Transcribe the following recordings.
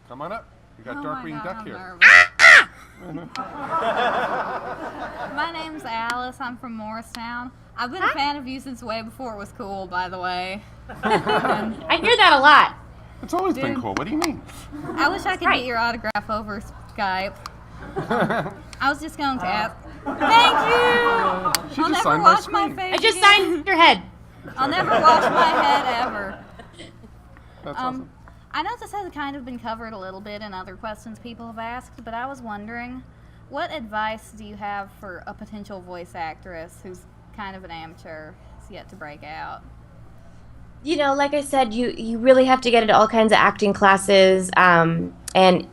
Come on up. We got Oh Darkwing Duck I'm here. nervous. My name's Alice. I'm from Morristown. I've been a fan of you since way before it was cool, by the way. I hear that a lot. It's always been cool. What do you mean? I wish I could get your autograph over Skype. I was just going to ask. Thank you! She I'll just never signed my wash my screen. face I just again. signed your head. I'll never wash my head ever. That's awesome. I know this has kind of been covered a little bit in other questions people have asked, but I was wondering, what advice do you have for a potential voice actress who's kind of an amateur, who's yet to break out? You know, like I said, you really have to get into all kinds of acting classes. And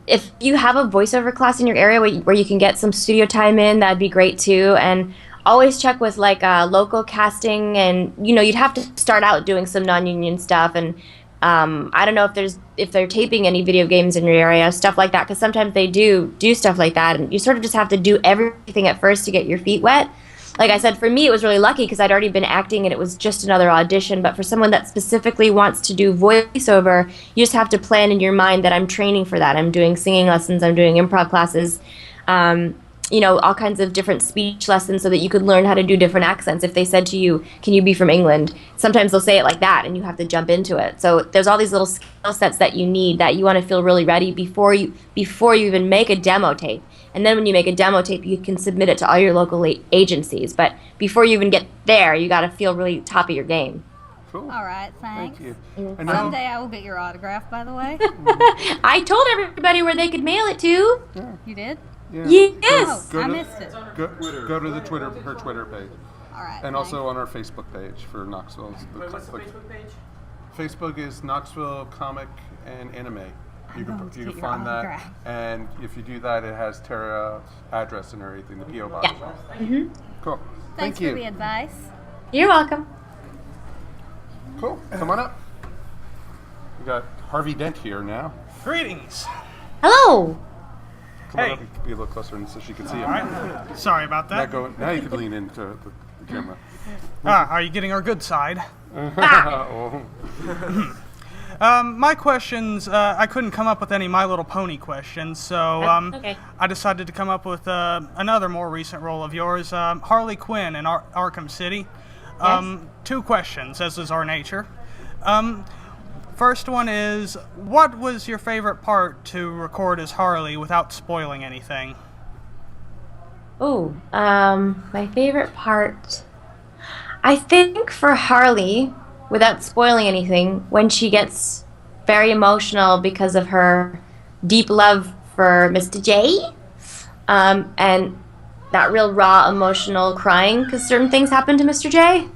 if you have a voiceover class in your area where you can get some studio time in, that'd be great too. And always check with like local casting, and you'd have to start out doing some non-union stuff. And I don't know if they're taping any video games in your area, stuff like that, because sometimes they do stuff like that, and you sort of just have to do everything at first to get your feet wet. Like I said, for me, it was really lucky because I'd already been acting and it was just another audition. But for someone that specifically wants to do voiceover, you just have to plan in your mind that I'm training for that. I'm doing singing lessons, I'm doing improv classes, all kinds of different speech lessons so that you could learn how to do different accents. If they said to you, can you be from England? Sometimes they'll say it like that and you have to jump into it. So there's all these little skill sets that you need that you want to feel really ready before you even make a demo tape. And then when you make a demo tape, you can submit it to all your local agencies. But before you even get there, you got to feel really top of your game. Cool. All right, thanks. Thank you. Someday I will get your autograph, by the way. I told everybody where they could mail it to. Yeah. You did? Yeah. Yes. Oh, I missed it. Go to the her Twitter page. All right. And also on our Facebook page for Knoxville. What's the Facebook page? Facebook is Knoxville Comic and Anime. You can get your find that, autograph. and if you do that, it has Tara's address and everything, the PO box. Yeah. Mm-hmm. Cool. Thanks Thank you. for the advice. You're welcome. Cool. Come on up. We got Harvey Dent here now. Greetings. Hello. Come on Hey. up. You can be a little closer so she can see you. All right. Sorry about that. Now you can lean into the camera. Are you getting our good side? Oh. My questions, I couldn't come up with any My Little Pony questions, so Okay. I decided to come up with another more recent role of yours, Harley Quinn in Arkham City. Yes. 2 questions, as is our nature. First one is, what was your favorite part to record as Harley without spoiling anything? Oh, my favorite part, I think for Harley, without spoiling anything, when she gets very emotional because of her deep love for Mr. J, and that real raw emotional crying because certain things happen to Mr. J.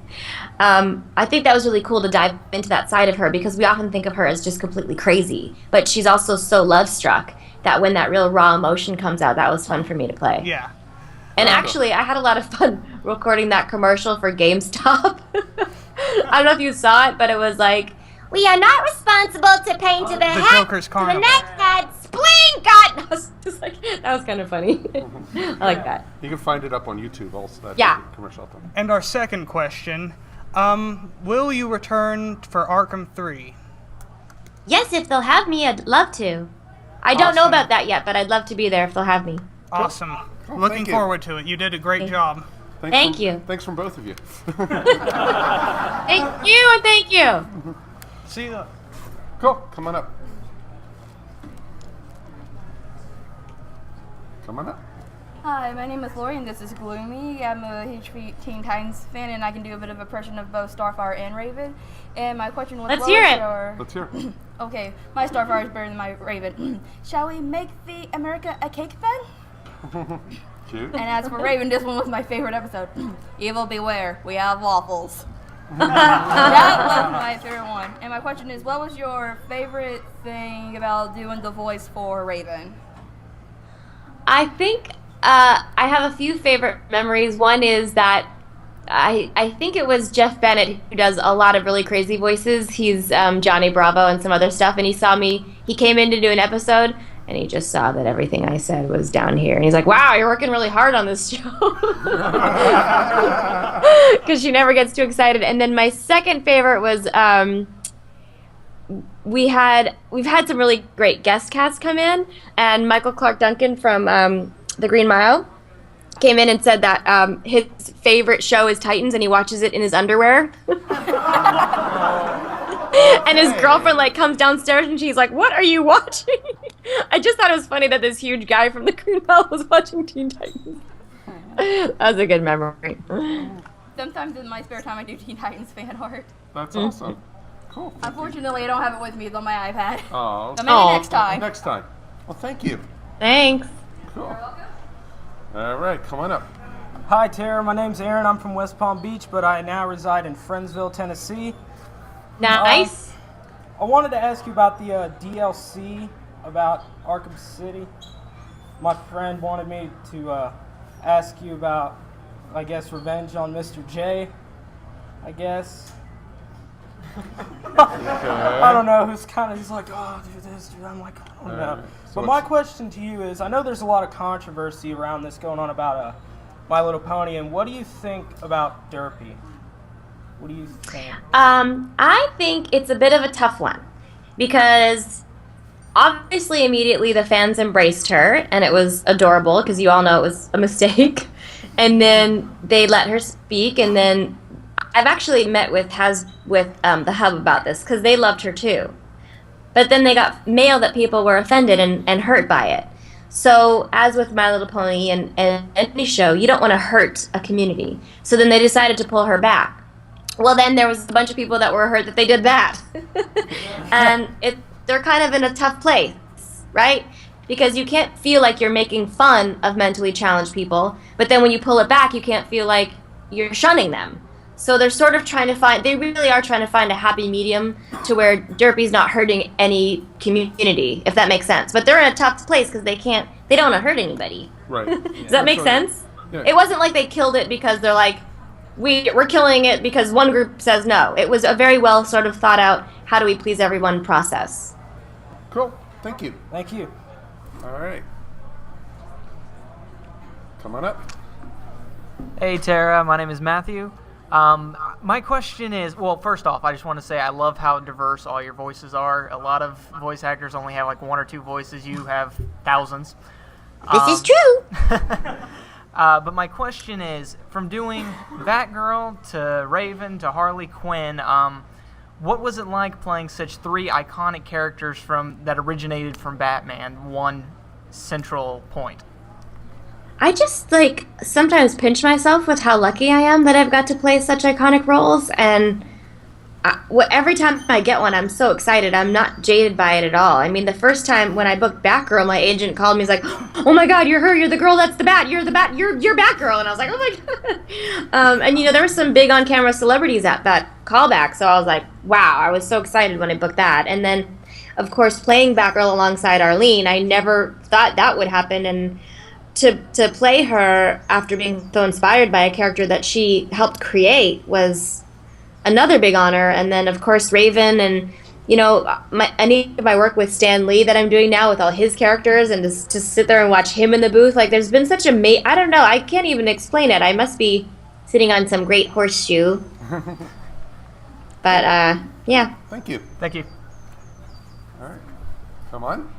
I think that was really cool to dive into that side of her because we often think of her as just completely crazy, but she's also so love-struck that when that real raw emotion comes out, that was fun for me to play. Yeah. And actually, I had a lot of fun recording that commercial for GameStop. I don't know if you saw it, but it was like, we are not responsible to pay to the head, Joker's to the Carnival. next head, spleen got. I was just like, that was kind of funny. I like that. You can find it up on YouTube also. That Yeah. commercial up on. And our second question, will you return for Arkham 3? Yes, if they'll have me, I'd love to. I don't know Awesome. about that yet, but I'd love to be there if they'll have me. Awesome. Cool, Looking thank you. forward to it. You did a great job. Thank you. Thanks from both of you. Thank you, and thank you. See you. Cool. Come on up. Come on up. Hi, my name is Lori and this is Gloomy. I'm a huge Teen Titans fan and I can do a bit of impression of both Starfire and Raven. And my question was, Let's what hear was it. your... Let's hear it. Okay, my Starfire is better than my Raven. Shall we make the America a cake then? Cute. And as for Raven, this one was my favorite episode. Evil beware, we have waffles. That was my favorite one. And my question is, what was your favorite thing about doing the voice for Raven? I think I have a few favorite memories. One is that I think it was Jeff Bennett who does a lot of really crazy voices. He's Johnny Bravo and some other stuff, and he saw me. He came in to do an episode, and he just saw that everything I said was down here. And he's like, wow, you're working really hard on this show. Because she never gets too excited. And then my second favorite was we've had some really great guest casts come in, and Michael Clark Duncan from The Green Mile came in and said that his favorite show is Titans, and he watches it in his underwear. And his girlfriend like comes downstairs and she's like, "What are you watching?" I just thought it was funny that this huge guy from The Green Mile was watching Teen Titans. That was a good memory. Sometimes in my spare time I do Teen Titans fan art. That's awesome. Cool. Thank you. Unfortunately, I don't have it with me. It's on my iPad. Oh, So maybe next time. Next time. Well, thank you. Thanks. Cool. All right, come on up. Hi, Tara. My name's Aaron. I'm from West Palm Beach, but I now reside in Friendsville, Tennessee. Nice. I wanted to ask you about the DLC about Arkham City. My friend wanted me to ask you about, I guess, revenge on Mr. J, I guess. I don't know. He's like, oh, do this, do that. I'm like, I don't know. So But my question to you is, I know there's a lot of controversy around this going on about My Little Pony, and what do you think about Derpy? What do you think? I think it's a bit of a tough one because obviously immediately the fans embraced her and it was adorable because you all know it was a mistake. And then they let her speak, and then I've actually met with the Hub about this because they loved her too. But then they got mail that people were offended and hurt by it. So as with My Little Pony and any show, you don't want to hurt a community. So then they decided to pull her back. Well, then there was a bunch of people that were hurt that they did that. And they're kind of in a tough place, right? Because you can't feel like you're making fun of mentally challenged people, but then when you pull it back, you can't feel like you're shunning them. So they're sort of they really are trying to find a happy medium to where Derpy's not hurting any community, if that makes sense. But they're in a tough place because they don't want to hurt anybody. Right. Does that make sense? Yeah. It wasn't like they killed it because they're like, we're killing it because one group says no. It was a very well sort of thought out, how do we please everyone process. Cool. Thank you. Thank you. All right. Come on up. Hey Tara, my name is Matthew. My question is, well, first off, I just want to say I love how diverse all your voices are. A lot of voice actors only have like one or two voices. You have thousands. This is true. But my question is, from doing Batgirl to Raven to Harley Quinn, what was it like playing such three iconic characters that originated from Batman, one central point? I just sometimes pinch myself with how lucky I am that I've got to play such iconic roles, and every time I get one, I'm so excited. I'm not jaded by it at all. I mean, the first time when I booked Batgirl, my agent called me. He's like, "Oh my God, you're her. You're the girl. That's the Bat. You're the Bat. You're Batgirl." And I was like, "Oh my God!" And there were some big on-camera celebrities at that callback, so I was like, "Wow!" I was so excited when I booked that. And then, of course, playing Batgirl alongside Arlene, I never thought that would happen. And to play her after being so inspired by a character that she helped create was another big honor. And then of course Raven, and any of my work with Stan Lee that I'm doing now with all his characters, and to sit there and watch him in the booth, there's been such I don't know, I can't even explain it. I must be sitting on some great horseshoe. But yeah. Thank you. Thank you. All right. Come on.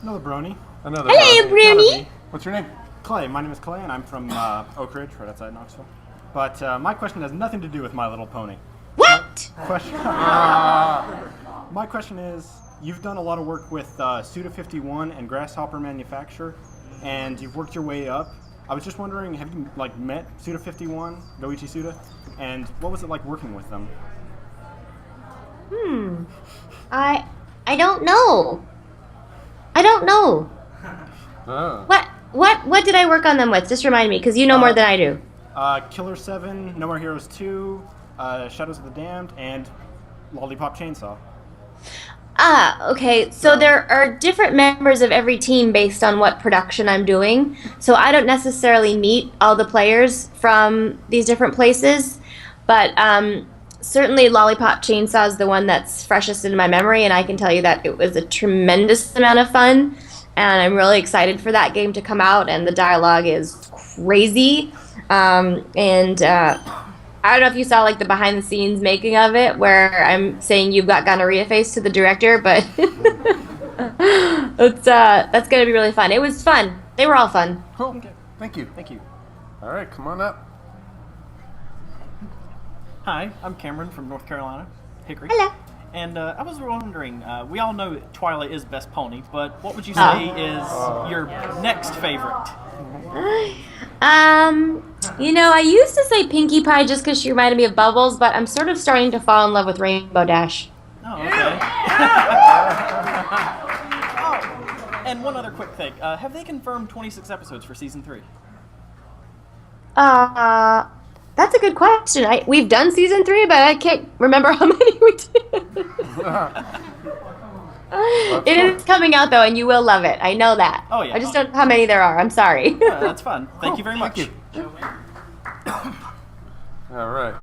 Another brony. Another. Hello, Bruni. What's your name? Clay. My name is Clay, and I'm from Oak Ridge, right outside Knoxville. But my question has nothing to do with My Little Pony. What? My question is, you've done a lot of work with Suda51 and Grasshopper Manufacture, and you've worked your way up. I was just wondering, have you met Suda51, Goichi Suda, and what was it like working with them? I don't know. I don't know. Oh. What did I work on them with? Just remind me, because you know more than I do. Killer 7, No More Heroes 2, Shadows of the Damned, and Lollipop Chainsaw. Okay. So there are different members of every team based on what production I'm doing. So I don't necessarily meet all the players from these different places, but certainly Lollipop Chainsaw is the one that's freshest in my memory, and I can tell you that it was a tremendous amount of fun, and I'm really excited for that game to come out, and the dialogue is crazy. I I don't know if you saw like the behind the scenes making of it, where I'm saying you've got gonorrhea face to the director, but that's gonna be really fun. It was fun. They were all fun. Cool. Thank you. Thank you. All right, come on up. Hi, I'm Cameron from North Carolina, Hickory. Hello. And I was wondering, we all know that Twilight is best pony, but what would you say is your next favorite? I used to say Pinkie Pie just because she reminded me of Bubbles, but I'm sort of starting to fall in love with Rainbow Dash. Oh, okay. Oh, and one other quick thing. Have they confirmed 26 episodes for season 3? That's a good question. We've done season 3, but I can't remember how many we did. It is coming out though, and you will love it. I know that. Oh, yeah. I just don't know how many there are. I'm sorry. That's fun. Thank you very much. Thank you. All right.